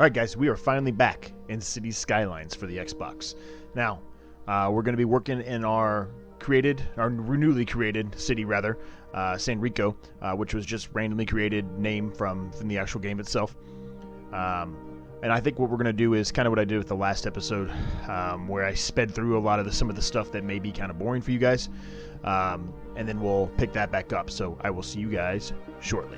Alright guys, we are finally back in Cities Skylines for the Xbox. Now, we're going to be working in our newly created city rather, San Rico, which was just randomly created name from the actual game itself. And I think what we're going to do is kind of what I did with the last episode, where I sped through a lot of some of the stuff that may be kind of boring for you guys, and then we'll pick that back up. So I will see you guys shortly.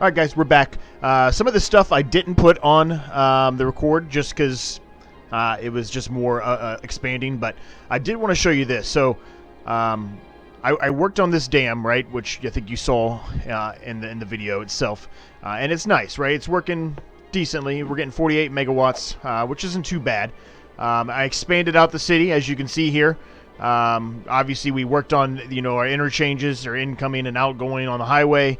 All right, guys, we're back. Some of the stuff I didn't put on the record just because it was just more expanding, but I did want to show you this. So I worked on this dam, right, which I think you saw in the video itself, and it's nice, right? It's working decently. We're getting 48 megawatts, which isn't too bad. I expanded out the city, as you can see here. Obviously, we worked on our interchanges, or incoming and outgoing on the highway.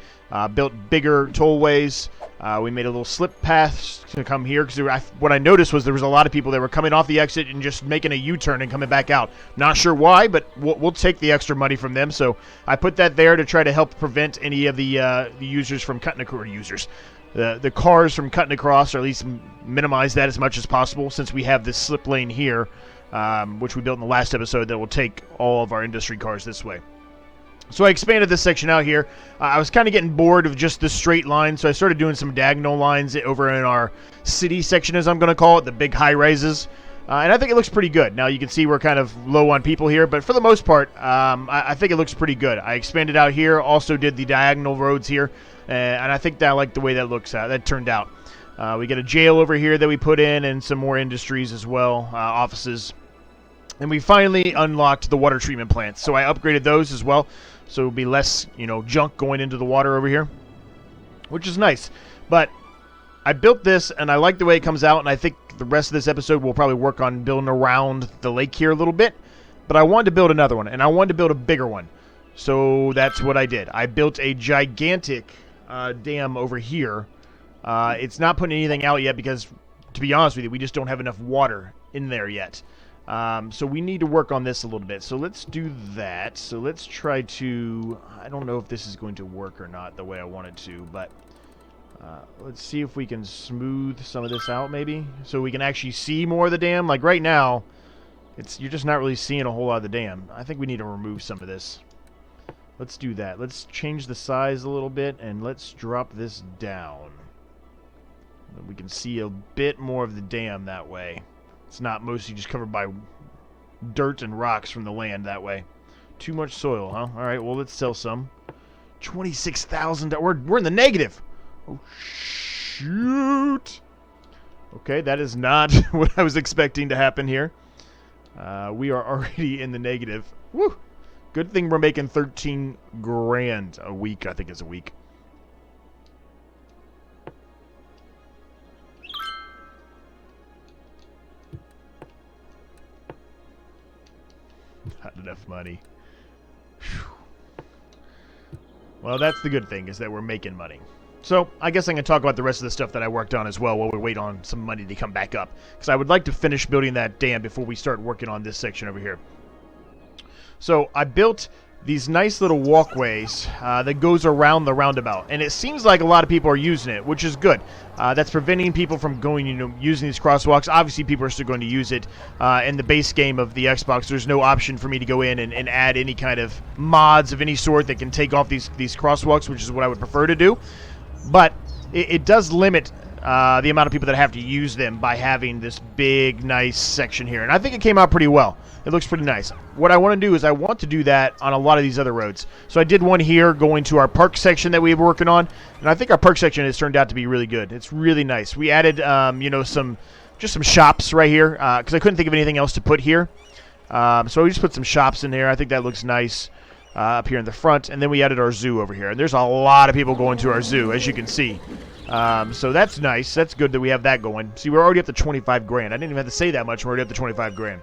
Built bigger tollways. We made a little slip path to come here because what I noticed was there was a lot of people that were coming off the exit and just making a U-turn and coming back out. Not sure why, but we'll take the extra money from them. So I put that there to try to help prevent any of the users from cutting across. The cars from cutting across, or at least minimize that as much as possible, since we have this slip lane here, which we built in the last episode, that will take all of our industry cars this way. So I expanded this section out here. I was kind of getting bored of just the straight line, so I started doing some diagonal lines over in our city section, as I'm going to call it, the big high rises. And I think it looks pretty good. Now you can see we're kind of low on people here, but for the most part, I think it looks pretty good. I expanded out here, also did the diagonal roads here, and I think that I like the way that looks. That turned out. We get a jail over here that we put in, and some more industries as well, offices. And we finally unlocked the water treatment plants, so I upgraded those as well, so it'll be less, junk going into the water over here, which is nice. But I built this, and I like the way it comes out, and I think the rest of this episode will probably work on building around the lake here a little bit. But I wanted to build another one, and I wanted to build a bigger one. So that's what I did. I built a gigantic dam over here. It's not putting anything out yet because, to be honest with you, we just don't have enough water in there yet. So we need to work on this a little bit. So let's do that. So let's try to... I don't know if this is going to work or not the way I want it to, but let's see if we can smooth some of this out maybe, so we can actually see more of the dam. Like right now, you're just not really seeing a whole lot of the dam. I think we need to remove some of this. Let's do that. Let's change the size a little bit, and let's drop this down. We can see a bit more of the dam that way. It's not mostly just covered by dirt and rocks from the land that way. Too much soil, huh? All right, well, let's sell some. $26,000. We're in the negative. Oh, shoot. Okay, that is not what I was expecting to happen here. We are already in the negative. Woo! Good thing we're making 13 grand a week, I think it's a week. Not enough money. Whew. Well, that's the good thing, is that we're making money. So, I guess I'm going to talk about the rest of the stuff that I worked on as well while we wait on some money to come back up. Because I would like to finish building that dam before we start working on this section over here. So, I built these nice little walkways that goes around the roundabout. And it seems like a lot of people are using it, which is good. That's preventing people from going, using these crosswalks. Obviously, people are still going to use it. In the base game of the Xbox, there's no option for me to go in and add any kind of mods of any sort that can take off these crosswalks, which is what I would prefer to do. But it does limit the amount of people that have to use them by having this big, nice section here. And I think it came out pretty well. It looks pretty nice. What I want to do is I want to do that on a lot of these other roads. So I did one here going to our park section that we were working on. And I think our park section has turned out to be really good. It's really nice. We added, some shops right here because I couldn't think of anything else to put here. So we just put some shops in there. I think that looks nice. Up here in the front, and then we added our zoo over here. And there's a lot of people going to our zoo, as you can see. So that's nice. That's good that we have that going. See, we're already up to 25 grand. I didn't even have to say that much. We're already up to 25 grand.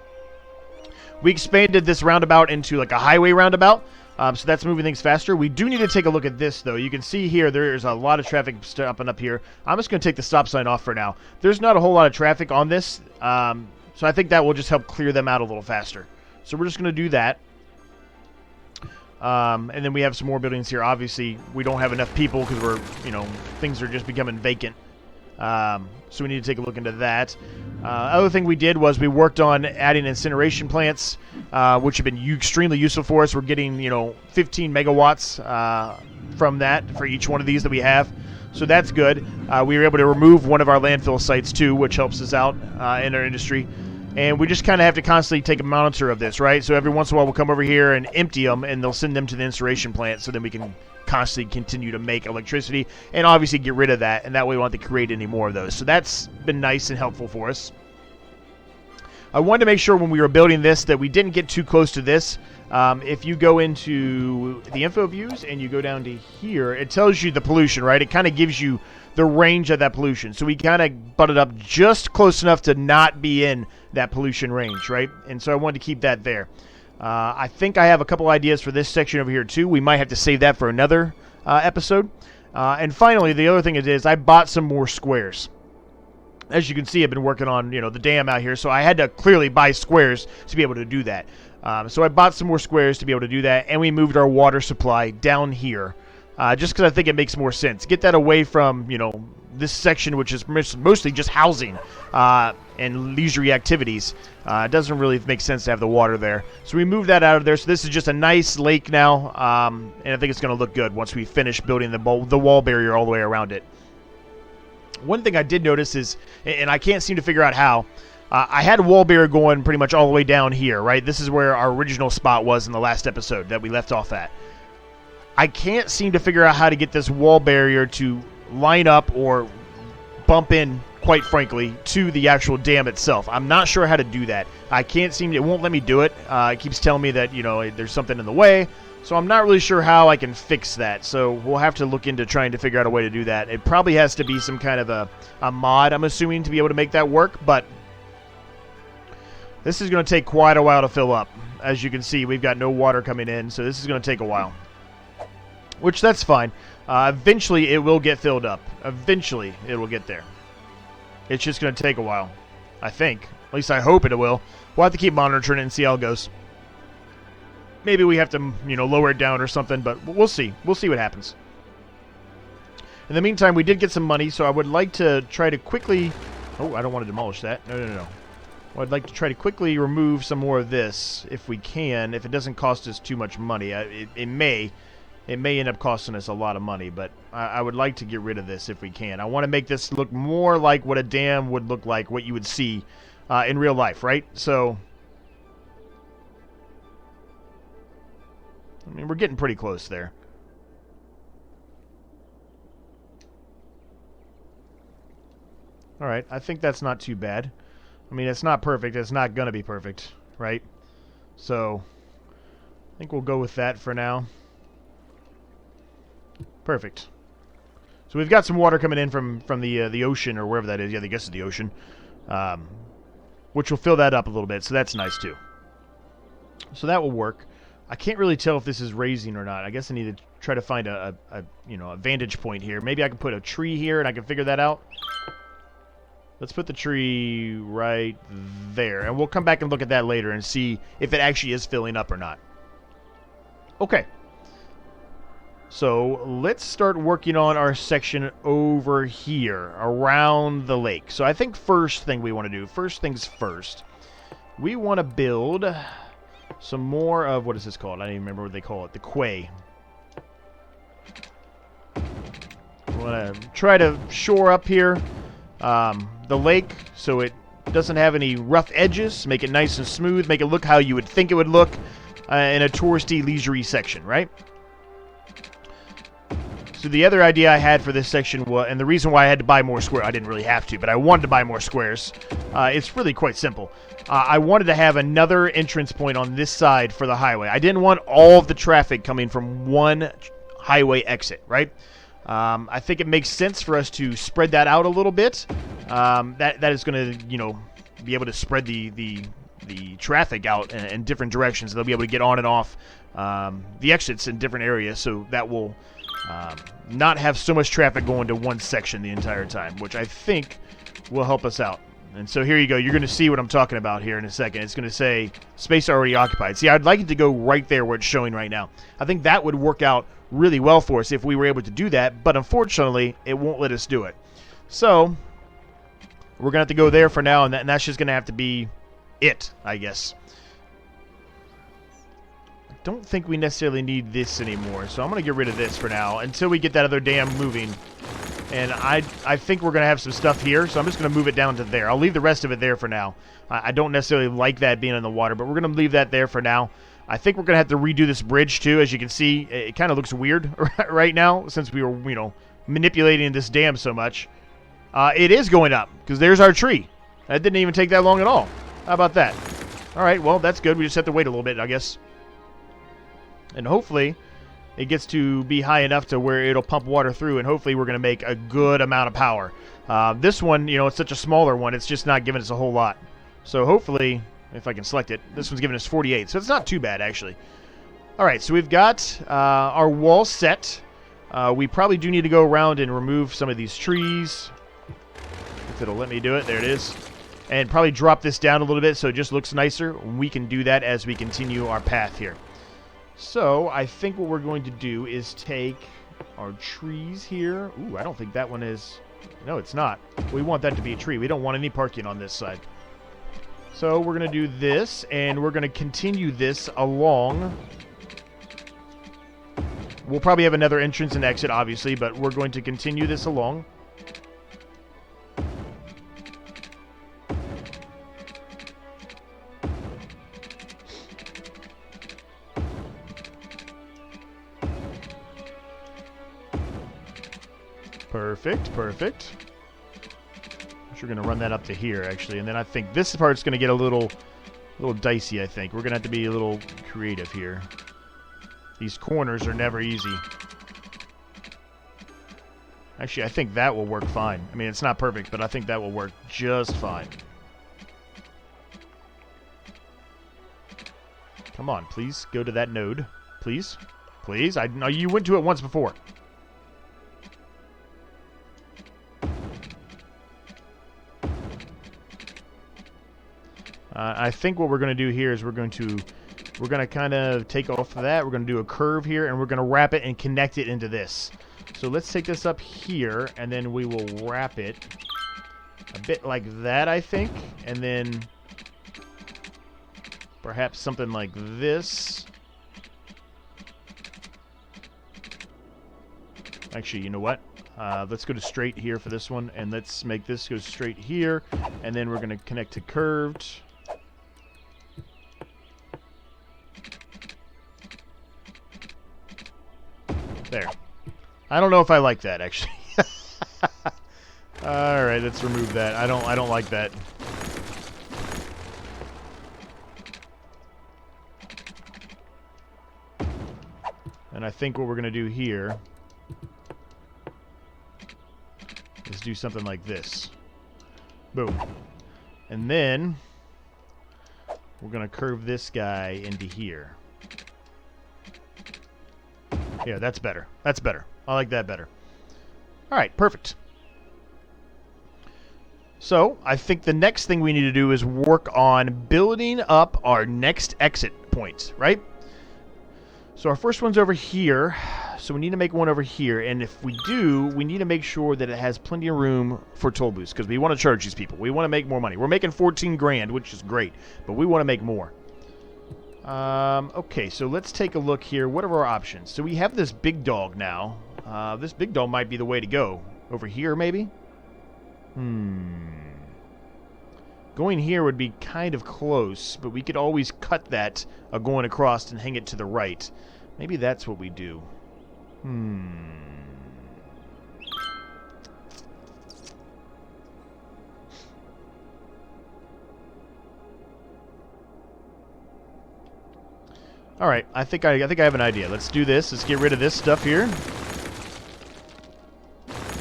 We expanded this roundabout into like a highway roundabout, so that's moving things faster. We do need to take a look at this, though. You can see here there's a lot of traffic stopping up here. I'm just going to take the stop sign off for now. There's not a whole lot of traffic on this, so I think that will just help clear them out a little faster. So we're just going to do that. And then we have some more buildings here. Obviously, we don't have enough people because we're, things are just becoming vacant. So we need to take a look into that. Other thing we did was we worked on adding incineration plants, which have been extremely useful for us. We're getting, 15 megawatts from that for each one of these that we have. So that's good. We were able to remove one of our landfill sites too, which helps us out in our industry. And we just kind of have to constantly take a monitor of this, right? So every once in a while we'll come over here and empty them, and they'll send them to the incineration plant, so then we can constantly continue to make electricity and obviously get rid of that, and that way we won't have to create any more of those. So that's been nice and helpful for us. I wanted to make sure when we were building this that we didn't get too close to this. If you go into the info views and you go down to here, it tells you the pollution, right? It kind of gives you the range of that pollution. So we kind of butted up just close enough to not be in that pollution range, right? And so I wanted to keep that there. I think I have a couple ideas for this section over here too. We might have to save that for another episode. And finally, the other thing is I bought some more squares. As you can see, I've been working on, the dam out here, so I had to clearly buy squares to be able to do that. So I bought some more squares to be able to do that, and we moved our water supply down here, just because I think it makes more sense. Get that away from, this section, which is mostly just housing and leisurely activities. It doesn't really make sense to have the water there. So we moved that out of there. So this is just a nice lake now, and I think it's going to look good once we finish building the wall barrier all the way around it. One thing I did notice is, and I can't seem to figure out how, I had a wall barrier going pretty much all the way down here, right? This is where our original spot was in the last episode that we left off at. I can't seem to figure out how to get this wall barrier to line up or bump in, quite frankly, to the actual dam itself. I'm not sure how to do that. I can't seem to, it won't let me do it. It keeps telling me that, there's something in the way. So I'm not really sure how I can fix that. So we'll have to look into trying to figure out a way to do that. It probably has to be some kind of a mod, I'm assuming, to be able to make that work. But this is going to take quite a while to fill up. As you can see, we've got no water coming in, so this is going to take a while. Which, that's fine. Eventually, it will get filled up. Eventually, it will get there. It's just going to take a while, I think. At least I hope it will. We'll have to keep monitoring it and see how it goes. Maybe we have to, lower it down or something, but we'll see. We'll see what happens. In the meantime, we did get some money, so I would like to try to quickly... Oh, I don't want to demolish that. No. Well, I'd like to try to quickly remove some more of this, if we can, if it doesn't cost us too much money. It may end up costing us a lot of money, but I would like to get rid of this if we can. I want to make this look more like what a dam would look like, what you would see in real life, right? So... I mean, we're getting pretty close there. Alright, I think that's not too bad. I mean, it's not perfect. It's not going to be perfect, right? So, I think we'll go with that for now. Perfect. So we've got some water coming in from the ocean, or wherever that is. Yeah, I guess it's the ocean. Which will fill that up a little bit, so that's nice too. So that will work. I can't really tell if this is raising or not. I guess I need to try to find a vantage point here. Maybe I can put a tree here and I can figure that out. Let's put the tree right there. And we'll come back and look at that later and see if it actually is filling up or not. Okay. So let's start working on our section over here around the lake. So I think first thing we want to do, first things first, we want to build... some more of, what is this called? I don't even remember what they call it. The quay. I want to try to shore up here the lake so it doesn't have any rough edges. Make it nice and smooth. Make it look how you would think it would look in a touristy, leisurey section, right? So the other idea I had for this section was, and the reason why I had to buy more squares, I didn't really have to, but I wanted to buy more squares. It's really quite simple. I wanted to have another entrance point on this side for the highway. I didn't want all of the traffic coming from one highway exit, right? I think it makes sense for us to spread that out a little bit. That is going to, be able to spread the traffic out in different directions. They'll be able to get on and off the exits in different areas, so that will not have so much traffic going to one section the entire time, which I think will help us out. And so here you go. You're going to see what I'm talking about here in a second. It's going to say space already occupied. See, I'd like it to go right there where it's showing right now. I think that would work out really well for us if we were able to do that, but unfortunately, it won't let us do it. So, we're going to have to go there for now, and that's just going to have to be it, I guess. I don't think we necessarily need this anymore, so I'm going to get rid of this for now until we get that other dam moving. And I think we're going to have some stuff here, so I'm just going to move it down to there. I'll leave the rest of it there for now. I don't necessarily like that being in the water, but we're going to leave that there for now. I think we're going to have to redo this bridge, too. As you can see, it kind of looks weird right now, since we were, you know, manipulating this dam so much. It is going up, because there's our tree. That didn't even take that long at all. How about that? All right, well, that's good. We just have to wait a little bit, I guess. And hopefully it gets to be high enough to where it'll pump water through, and hopefully we're going to make a good amount of power. This one, you know, it's such a smaller one, it's just not giving us a whole lot. So hopefully, if I can select it, this one's giving us 48, so it's not too bad, actually. All right, so we've got our wall set. We probably do need to go around and remove some of these trees. If it'll let me do it, there it is. And probably drop this down a little bit so it just looks nicer. We can do that as we continue our path here. So I think what we're going to do is take our trees here. Ooh, I don't think that one is... No, it's not. We want that to be a tree. We don't want any parking on this side. So we're going to do this, and we're going to continue this along. We'll probably have another entrance and exit, obviously, but we're going to continue this along. Perfect, perfect. We're going to run that up to here, actually, and then I think this part's going to get a little dicey, I think. We're going to have to be a little creative here. These corners are never easy. Actually, I think that will work fine. I mean, it's not perfect, but I think that will work just fine. Come on, please go to that node. Please. Please. I know you went to it once before. I think what we're going to do here is we're going to kind of take off of that. We're going to do a curve here, and we're going to wrap it and connect it into this. So let's take this up here, and then we will wrap it a bit like that, I think. And then perhaps something like this. Actually, you know what? Let's go to straight here for this one, and let's make this go straight here. And then we're going to connect to curved. There. I don't know if I like that, actually. All right, let's remove that. I don't like that. And I think what we're going to do here is do something like this. Boom. And then we're going to curve this guy into here. Yeah, that's better. That's better. I like that better. All right, perfect. So, I think the next thing we need to do is work on building up our next exit points, right? So our first one's over here. So we need to make one over here. And if we do, we need to make sure that it has plenty of room for toll booths, because we want to charge these people. We want to make more money. We're making 14 grand, which is great, but we want to make more. Okay, so let's take a look here. What are our options? So we have this big dog now. This big dog might be the way to go. Over here, maybe? Going here would be kind of close, but we could always cut that going across and hang it to the right. Maybe that's what we do. All right, I think I have an idea. Let's do this. Let's get rid of this stuff here.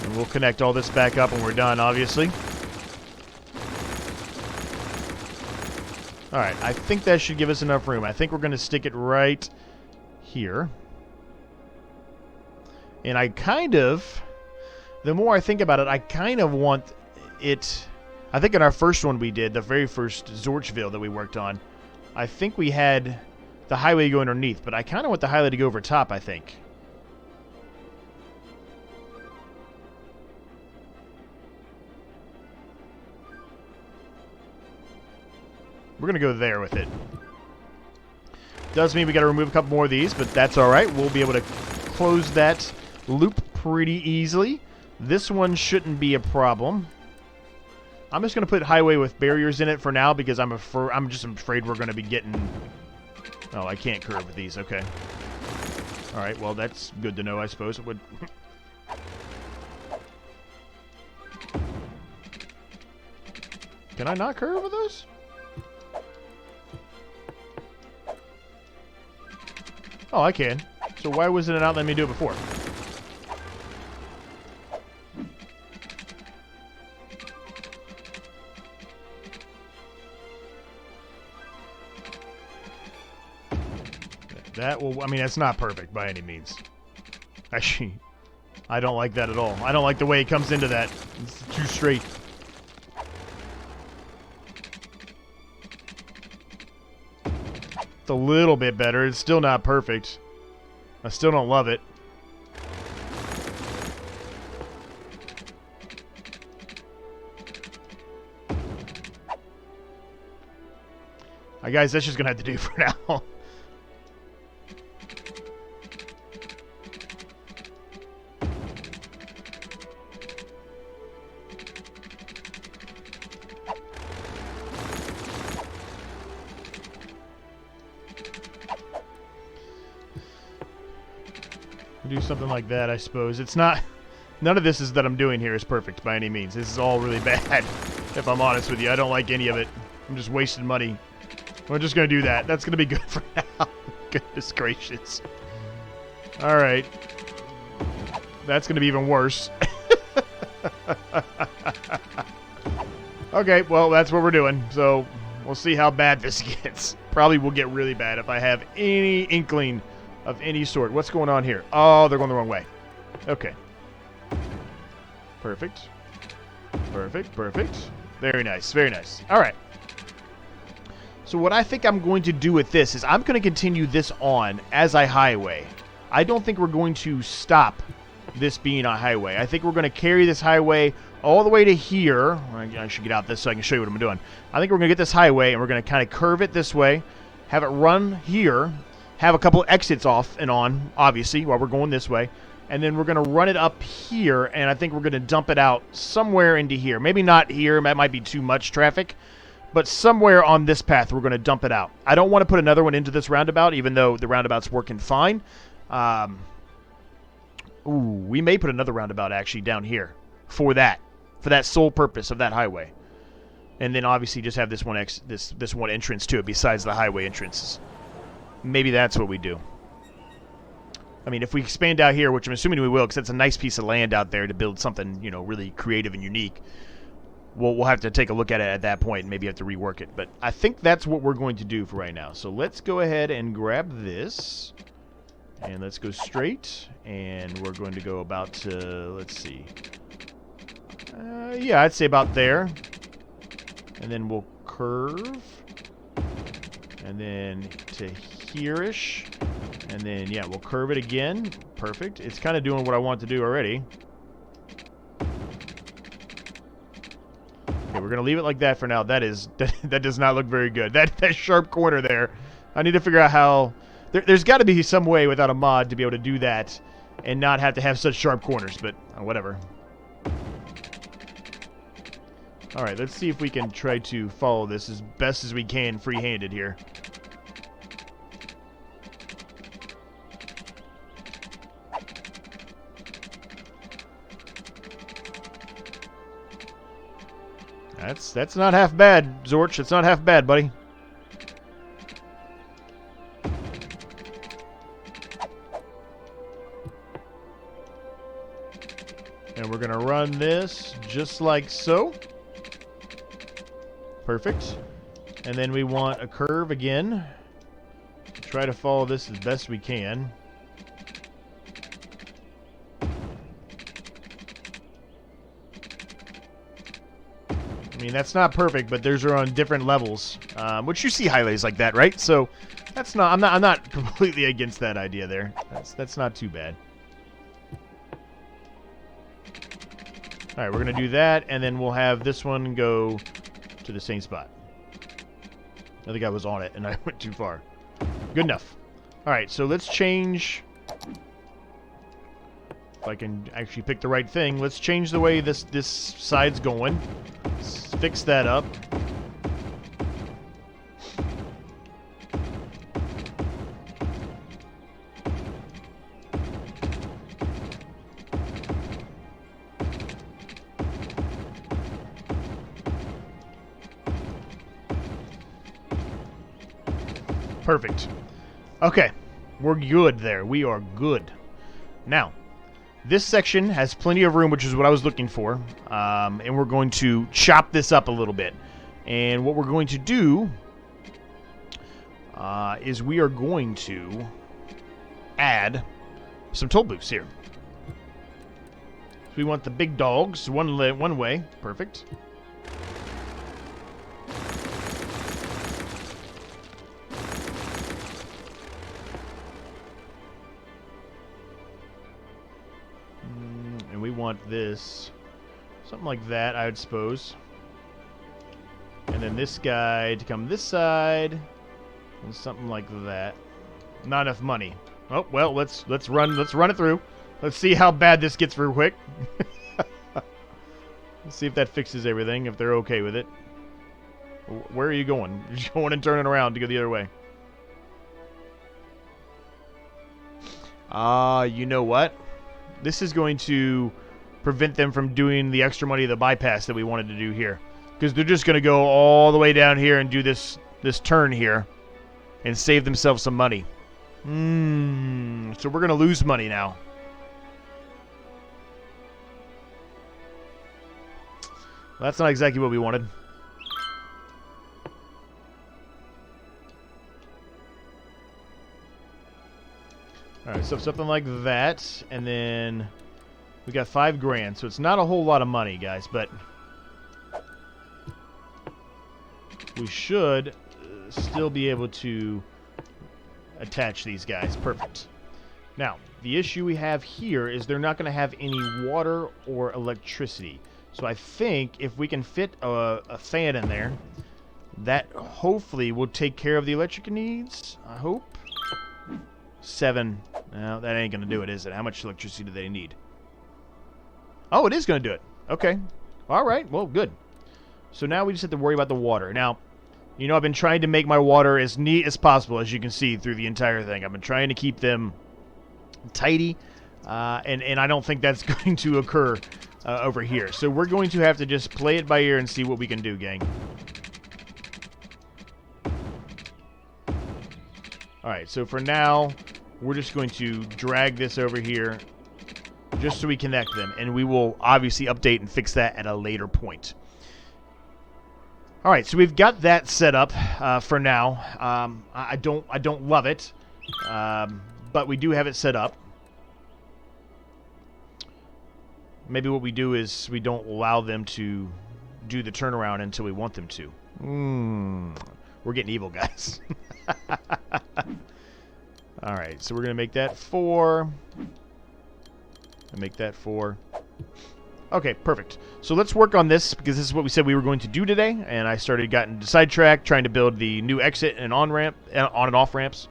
And we'll connect all this back up when we're done, obviously. All right, I think that should give us enough room. I think we're going to stick it right here. And I kind of, the more I think about it, I kind of want it, I think in our first one we did, the very first Zorchville that we worked on, I think we had the highway go underneath, but I kind of want the highway to go over top, I think. We're going to go there with it. Does mean we got to remove a couple more of these, but that's all right. We'll be able to close that loop pretty easily. This one shouldn't be a problem. I'm just going to put highway with barriers in it for now because I'm just afraid we're going to be getting... Oh, I can't curve with these. Okay. All right, well, that's good to know, I suppose. It would... Can I not curve with those? Oh, I can. So why wasn't it not letting me do it before? That will... I mean, that's not perfect by any means. Actually, I don't like that at all. I don't like the way it comes into that. It's too straight. It's a little bit better. It's still not perfect. I still don't love it. Alright, guys, that's just going to have to do for now. Do something like that, I suppose. It's not... None of this is that I'm doing here is perfect by any means. This is all really bad, if I'm honest with you. I don't like any of it. I'm just wasting money. We're just going to do that. That's going to be good for now. Goodness gracious. Alright. That's going to be even worse. Okay, well, that's what we're doing. So, we'll see how bad this gets. Probably will get really bad if I have any inkling of any sort. What's going on here? Oh, they're going the wrong way. Okay. Perfect. Perfect, perfect. Very nice, very nice. All right. So what I think I'm going to do with this is I'm going to continue this on as a highway. I don't think we're going to stop this being a highway. I think we're going to carry this highway all the way to here. I should get out this so I can show you what I'm doing. I think we're going to get this highway and we're going to kind of curve it this way, have it run here, have a couple exits off and on, obviously, while we're going this way. And then we're going to run it up here, and I think we're going to dump it out somewhere into here. Maybe not here. That might be too much traffic. But somewhere on this path, we're going to dump it out. I don't want to put another one into this roundabout, even though the roundabout's working fine. Ooh, we may put another roundabout, actually, down here for that sole purpose of that highway. And then, obviously, just have this one this one entrance to it besides the highway entrances. Maybe that's what we do. I mean, if we expand out here, which I'm assuming we will, because it's a nice piece of land out there to build something, you know, really creative and unique, we'll have to take a look at it at that point and maybe have to rework it. But I think that's what we're going to do for right now. So let's go ahead and grab this. And let's go straight. And we're going to go about to, let's see. Yeah, I'd say about there. And then we'll curve. And then to here-ish. And then, yeah, we'll curve it again. Perfect. It's kind of doing what I want to do already. Okay, we're going to leave it like that for now. That does not look very good. That sharp corner there. I need to figure out how... There's got to be some way without a mod to be able to do that and not have to have such sharp corners, but whatever. Alright, let's see if we can try to follow this as best as we can free-handed here. That's not half bad, Zorch. It's not half bad, buddy. And we're going to run this just like so. Perfect. And then we want a curve again. Try to follow this as best we can. I mean, that's not perfect, but theirs are on different levels, which you see highways like that, right? So that's not. I'm not completely against that idea there. That's not too bad. All right, we're gonna do that, and then we'll have this one go to the same spot. I think I was on it, and I went too far. Good enough. All right, so let's change If I can actually pick the right thing. Let's change the way this side's going. Let's fix that up. Perfect. Okay, we're good there. We are good. Now, this section has plenty of room, which is what I was looking for, and we're going to chop this up a little bit. And what we're going to do is we are going to add some toll booths here. So we want the big dogs one way. Perfect. And we want this, something like that, I would suppose. And then this guy to come this side, and something like that. Not enough money. Oh well, let's run it through. Let's see how bad this gets real quick. Let's see if that fixes everything. If they're okay with it. Where are you going? You're going and turning around to go the other way. You know what? This is going to prevent them from doing the extra money of the bypass that we wanted to do here. Because they're just going to go all the way down here and do this turn here and save themselves some money. So we're going to lose money now. Well, that's not exactly what we wanted. Alright, so something like that, and then we got $5 grand, so it's not a whole lot of money, guys, but we should still be able to attach these guys. Perfect. Now, the issue we have here is they're not going to have any water or electricity. So I think if we can fit a fan in there, that hopefully will take care of the electric needs, I hope. 7. No, that ain't going to do it, is it? How much electricity do they need? Oh, it is going to do it. Okay. All right. Well, good. So now we just have to worry about the water. Now, you know, I've been trying to make my water as neat as possible, as you can see through the entire thing. I've been trying to keep them tidy, and I don't think that's going to occur over here. So we're going to have to just play it by ear and see what we can do, gang. Alright, so for now, we're just going to drag this over here just so we connect them, and we will obviously update and fix that at a later point. Alright, so we've got that set up for now. I don't love it, but we do have it set up. Maybe what we do is we don't allow them to do the turnaround until we want them to. We're getting evil, guys. Alright, so we're going to make that 4. And make that 4. Okay, perfect. So let's work on this, because this is what we said we were going to do today, and I getting sidetracked trying to build the new exit and on and off ramps.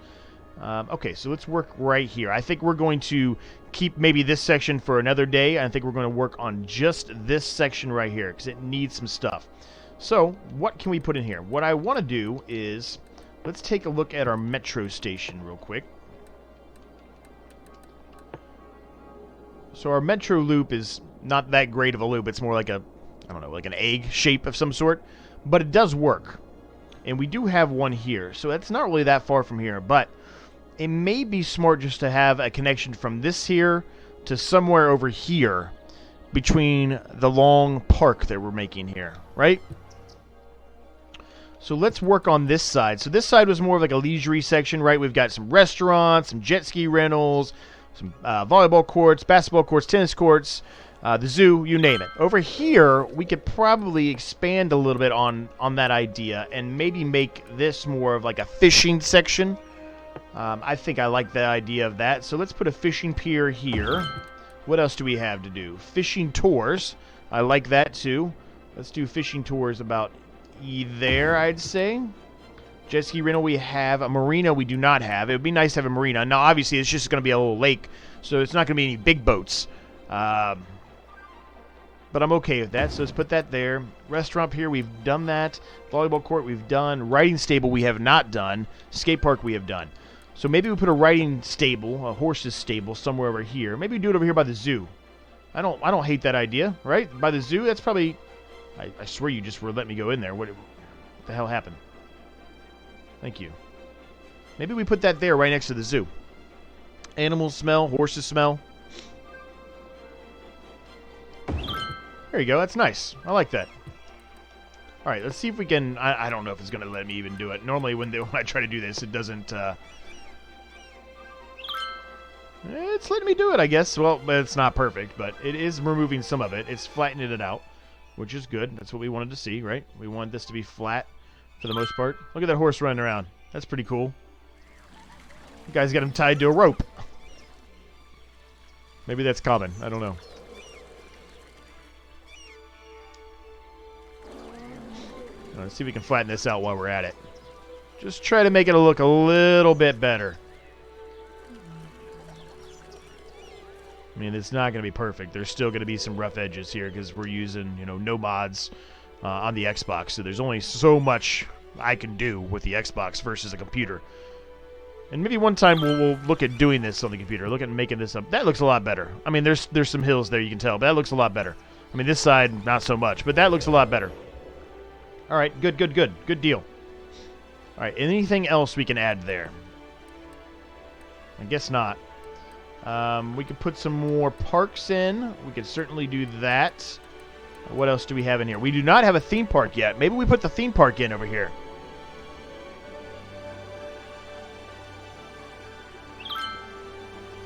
Okay, so let's work right here. I think we're going to keep maybe this section for another day. I think we're going to work on just this section right here, because it needs some stuff. So, what can we put in here? What I want to do is, let's take a look at our metro station real quick. So our metro loop is not that great of a loop. It's more like a, I don't know, like an egg shape of some sort. But it does work. And we do have one here. So that's not really that far from here. But it may be smart just to have a connection from this here to somewhere over here between the long park that we're making here, right? So let's work on this side. So this side was more of like a leisurey section, right? We've got some restaurants, some jet ski rentals, some volleyball courts, basketball courts, tennis courts, the zoo, you name it. Over here, we could probably expand a little bit on that idea and maybe make this more of like a fishing section. I think I like the idea of that. So let's put a fishing pier here. What else do we have to do? Fishing tours. I like that too. Let's do fishing tours about there, I'd say. Jet ski rental we have. A marina we do not have. It would be nice to have a marina. Now, obviously, it's just going to be a little lake, So it's not going to be any big boats. But I'm okay with that, so let's put that there. Restaurant here, we've done that. Volleyball court, we've done. Riding stable, we have not done. Skate park, we have done. So maybe we put a riding stable, a horse's stable, somewhere over here. Maybe we do it over here by the zoo. I don't hate that idea, right? By the zoo, that's probably... I swear you just were letting me go in there. What the hell happened? Thank you. Maybe we put that there right next to the zoo. Animals smell, horses smell. There you go. That's nice. I like that. All right, let's see if we can... I don't know if it's going to let me even do it. Normally, when I try to do this, it doesn't... It's letting me do it, I guess. Well, it's not perfect, but it is removing some of it. It's flattening it out, which is good. That's what we wanted to see, right? We wanted this to be flat for the most part. Look at that horse running around. That's pretty cool. You guys got him tied to a rope. Maybe that's common. I don't know. Let's see if we can flatten this out while we're at it. Just try to make it look a little bit better. I mean, it's not going to be perfect. There's still going to be some rough edges here because we're using, no mods on the Xbox. So there's only so much I can do with the Xbox versus a computer. And maybe one time we'll look at doing this on the computer. Look at making this up. That looks a lot better. I mean, there's some hills there you can tell, but that looks a lot better. I mean, this side, not so much, but that looks a lot better. All right, good. Good deal. All right, anything else we can add there? I guess not. We could put some more parks in. We could certainly do that. What else do we have in here? We do not have a theme park yet. Maybe we put the theme park in over here.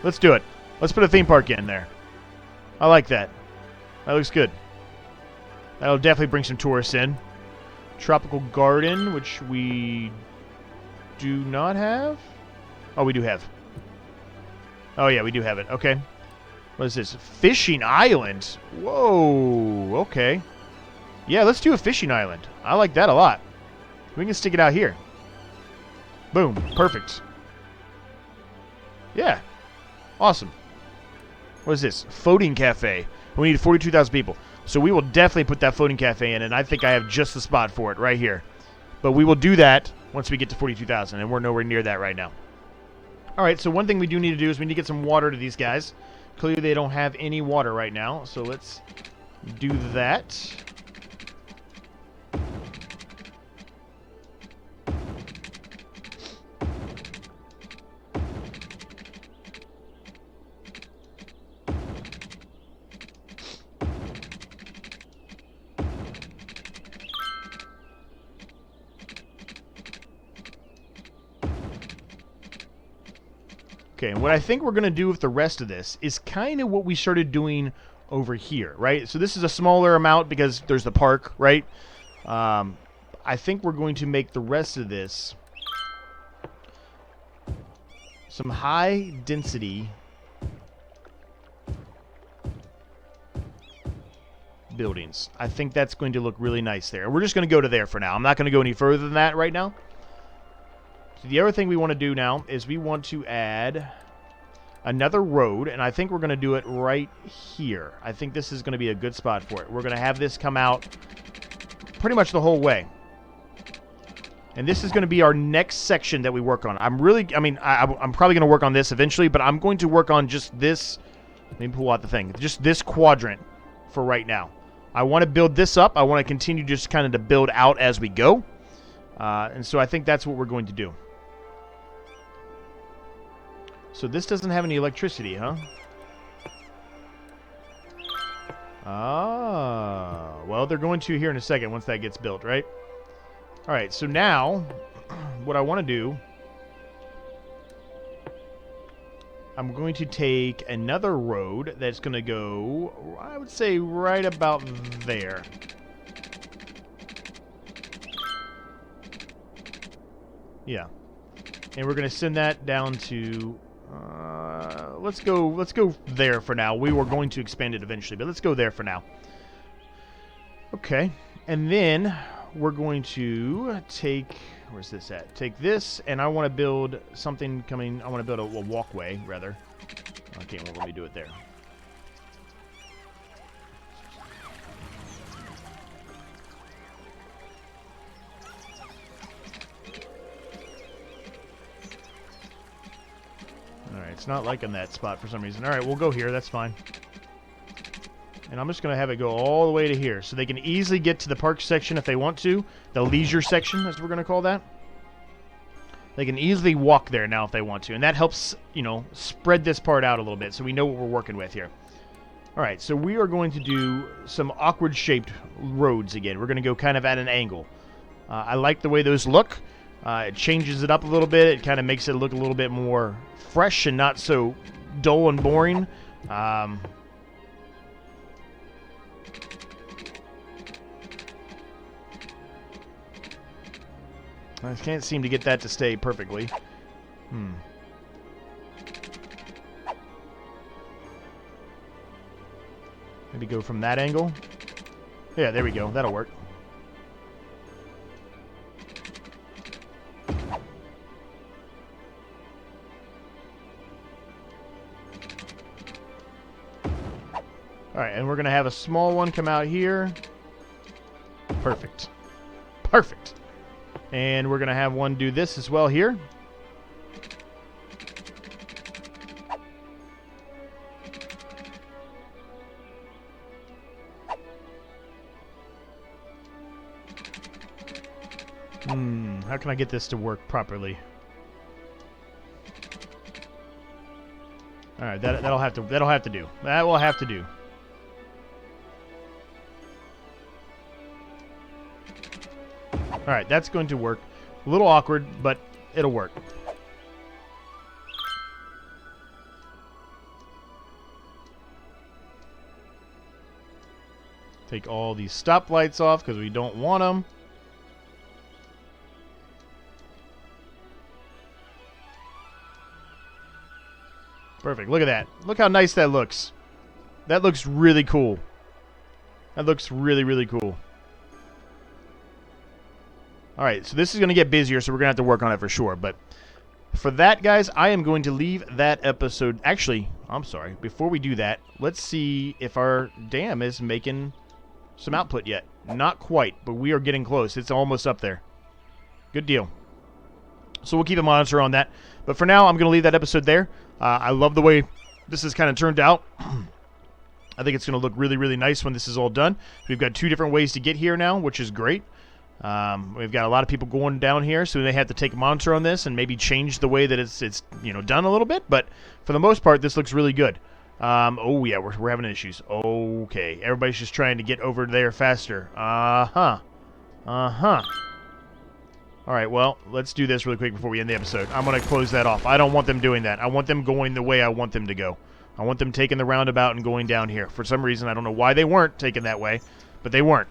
Let's do it. Let's put a theme park in there. I like that. That looks good. That'll definitely bring some tourists in. Tropical garden, which we do not have. Oh, we do have. Oh, yeah, we do have it. Okay. What is this? Fishing island. Whoa. Okay. Yeah, let's do a fishing island. I like that a lot. We can stick it out here. Boom. Perfect. Yeah. Awesome. What is this? Floating cafe. We need 42,000 people. So we will definitely put that floating cafe in, and I think I have just the spot for it right here. But we will do that once we get to 42,000, and we're nowhere near that right now. All right, so one thing we do need to do is we need to get some water to these guys. Clearly they don't have any water right now, so let's do that. Okay, and what I think we're going to do with the rest of this is kind of what we started doing over here, right? So this is a smaller amount because there's the park, right? I think we're going to make the rest of this some high density buildings. I think that's going to look really nice there. We're just going to go to there for now. I'm not going to go any further than that right now. So the other thing we want to do now is we want to add another road, and I think we're going to do it right here. I think this is going to be a good spot for it. We're going to have this come out pretty much the whole way. And this is going to be our next section that we work on. I'm probably going to work on this eventually, but I'm going to work on just this. Let me pull out the thing. Just this quadrant for right now. I want to build this up. I want to continue just kind of to build out as we go. And so I think that's what we're going to do. So this doesn't have any electricity, huh? Ah, well, they're going to here in a second once that gets built, right? All right, so now what I want to do, I'm going to take another road that's going to go, I would say, right about there. Yeah. And we're going to send that down to... let's go there for now. We were going to expand it eventually, but let's go there for now. Okay. And then we're going to take... Where's this at? Take this, and I want to build something coming... I want to build a walkway, rather. Okay, well, let me do it there. Alright, it's not liking that spot for some reason. Alright, we'll go here. That's fine. And I'm just going to have it go all the way to here. So they can easily get to the park section if they want to. The leisure section, as we're going to call that. They can easily walk there now if they want to. And that helps, you know, spread this part out a little bit so we know what we're working with here. Alright, so we are going to do some awkward shaped roads again. We're going to go kind of at an angle. I like the way those look. It changes it up a little bit. It kind of makes it look a little bit more fresh and not so dull and boring. I can't seem to get that to stay perfectly. Maybe go from that angle. Yeah, there we go. That'll work. Alright, and we're going to have a small one come out here. Perfect. Perfect. And we're going to have one do this as well here. How can I get this to work properly? Alright, that'll have to do. That will have to do. Alright, that's going to work. A little awkward, but it'll work. Take all these stoplights off because we don't want them. Perfect. Look at that. Look how nice that looks. That looks really cool. That looks really, really cool. Alright, so this is going to get busier, so we're going to have to work on it for sure. But for that, guys, I am going to leave that episode. Actually, I'm sorry. Before we do that, let's see if our dam is making some output yet. Not quite, but we are getting close. It's almost up there. Good deal. So we'll keep a monitor on that. But for now, I'm going to leave that episode there. I love the way this has kind of turned out. I think it's going to look really, really nice when this is all done. We've got 2 different ways to get here now, which is great. We've got a lot of people going down here, so they have to take a monitor on this and maybe change the way that it's you know, done a little bit. But for the most part, this looks really good. Oh yeah, we're having issues. Okay, everybody's just trying to get over there faster. All right, well, let's do this really quick before we end the episode. I'm going to close that off. I don't want them doing that. I want them going the way I want them to go. I want them taking the roundabout and going down here. For some reason, I don't know why they weren't taken that way, but they weren't.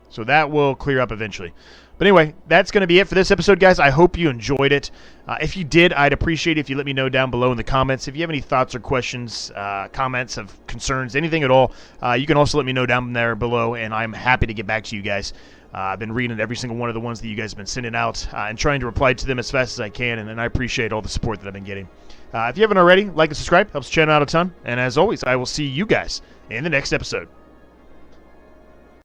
So that will clear up eventually. But anyway, that's going to be it for this episode, guys. I hope you enjoyed it. If you did, I'd appreciate it if you let me know down below in the comments. If you have any thoughts or questions, comments of concerns, anything at all, you can also let me know down there below, and I'm happy to get back to you guys. I've been reading every single one of the ones that you guys have been sending out and trying to reply to them as fast as I can, and I appreciate all the support that I've been getting. If you haven't already, like and subscribe. Helps the channel out a ton. And as always, I will see you guys in the next episode.